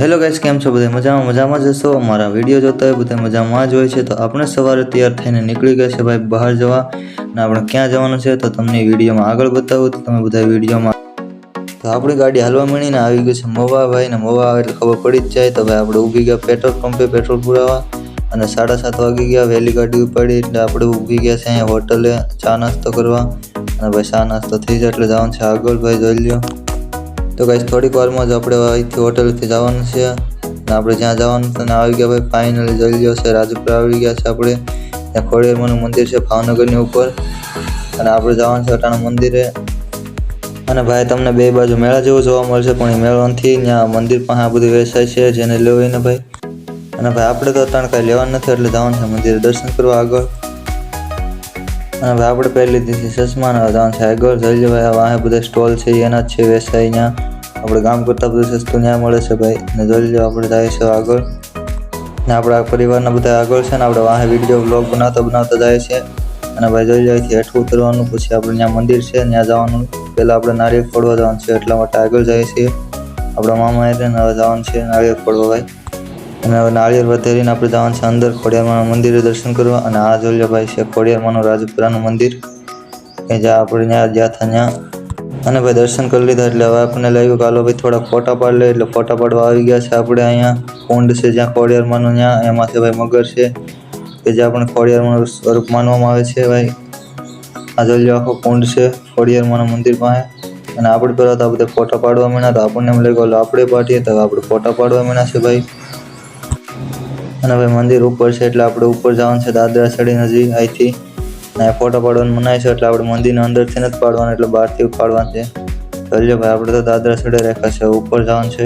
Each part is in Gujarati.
હેલો ગાઈસ, કેમ છો? બધા મજામાં જશો? અમારા વિડીયો જોતા હોય બધા મજામાં જ હોય છે. તો આપણે સવારે તૈયાર થઈને નીકળી ગયા છે ભાઈ બહાર જવા, અને આપણે ક્યાં જવાનું છે તો તમને વિડીયોમાં આગળ બતાવું. તો તમે બધા વિડીયોમાં તો આપણી ગાડી હાલવા મળીને આવી ગઈ છે મવા ભાઈ, ને મવા આવે એટલે ખબર પડી જ જાય. તો ભાઈ આપણે ઊભી ગયા પેટ્રોલ પંપે પેટ્રોલ પુરાવા, અને 7:30 વાગી ગયા. વહેલી ગાડી ઉપાડી એટલે આપણે ઊભી ગયા છે અહીંયા હોટલે ચા નાસ્તો કરવા. અને ભાઈ ચા નાસ્તો થઈ જાય એટલે જવાનું છે આગળ. ભાઈ જોઈ લ્યો. તો ગાઈસ થોડીક વારમાં જ આપણે અહીંથી હોટલથી જવાનું છે, અને આપણે જ્યાં જવાનું છે આવી ગયા ભાઈ. ફાઇનલી જોઈ લ્યો છે રાજપુરા આવી ગયા છે આપણે. ત્યાં ખોડિયારમાંનું મંદિર છે ભાવનગરની ઉપર, અને આપણે જવાનું છે અટાણા મંદિરે. અને ભાઈ તમને બે બાજુ મેળા જેવું જોવા મળશે, પણ એ મેળો નથી, ત્યાં મંદિર પાસે આ બધું વેચાય છે જેને લેવું હોય ને ભાઈ. અને ભાઈ આપણે તો અટાણ કાંઈ લેવાનું નથી એટલે જવાનું છે મંદિરે દર્શન કરવા આગળ. અને ભાઈ આપણે પહેલી લીધી ચશ્મા ને જવાનું છે આગળ. જોઈ લો ભાઈ વાહે બધા સ્ટોલ છે એના જ છે વેચાય અહીંયા. આપણે ગામ કરતાં બધું સસ્તું ત્યાં મળે છે ભાઈ. ને જોઈ લો આપણે જાય છે આગળ, ને આપણા પરિવારના બધા આગળ છે ને આપણે વાહે વિડીયો બ્લોગ બનાવતા જાય છે. અને ભાઈ જોઈ લો અહીંથી હેઠું ઉતરવાનું, પછી આપણે ત્યાં મંદિર છે ત્યાં જવાનું. પહેલાં આપણે નારિયેળ ફોડવા જવાનું છે એટલા માટે આગળ જાય છે આપણા મામા એટલે. હવે જવાનું છે નારિયેળ ફોડવા ભાઈ. અને હવે નાળિયેર વધેરીને આપણે જવાનું છે અંદર ખોડિયારમાંના મંદિરે દર્શન કરવા. અને આ જોઈ લો ભાઈ છે ખોડિયારમાંનું રાજપુરાનું મંદિર, કે જ્યાં આપણે ત્યાં ગયા હતા ત્યાં. અને ભાઈ દર્શન કરી લીધા એટલે હવે આપણને લાગ્યું કે હાલો ભાઈ થોડા ફોટા પાડી લે, એટલે ફોટા પાડવા આવી ગયા છે આપણે. અહીંયા કુંડ છે જ્યાં ખોડિયારમાંનું, ત્યાં એમાં છે ભાઈ મગર છે કે જે આપણે ખોડિયારમાંનું સ્વરૂપ માનવામાં આવે છે ભાઈ. આ જોઈ લો આખો કુંડ છે ખોડિયારમાંના મંદિર પાસે. અને આપણે પહેલાં તો બધા ફોટા પાડવા માંડ્યા, તો આપણને એમ લાગ્યું આપણે પાડીએ, તો આપણે ફોટા પાડવા માંડ્યા છે ભાઈ. અને ભાઈ મંદિર ઉપર છે એટલે આપણે ઉપર જવાનું છે દાદરા ચડીને હજી અહીંથી. અને ફોટો પાડવાનું મનાય છે એટલે આપણે મંદિરના અંદરથી નથી પાડવાનું, એટલે બહારથી પાડવાનું છે. ચાલ્યો ભાઈ આપણે તો દાદરા ચડે રાખ્યા છે, ઉપર જવાનું છે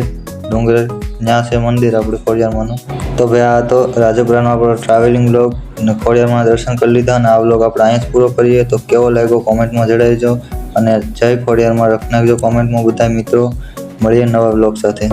ડુંગર, ત્યાં છે મંદિર આપણે ખોડિયારમાંનું. તો ભાઈ આ તો રાજપુરાનો આપણો ટ્રાવેલિંગ બ્લોગ, અને ખોડિયારમાં દર્શન કરી લીધા. અને આ બ્લોગ આપણે અહીંયા જ પૂરો કરીએ. તો કેવો લાગ્યો કોમેન્ટમાં જણાવજો, અને જય ખોડિયારમાં લખી નાખજો કોમેન્ટમાં બધા મિત્રો. મળીએ નવા બ્લોગ સાથે.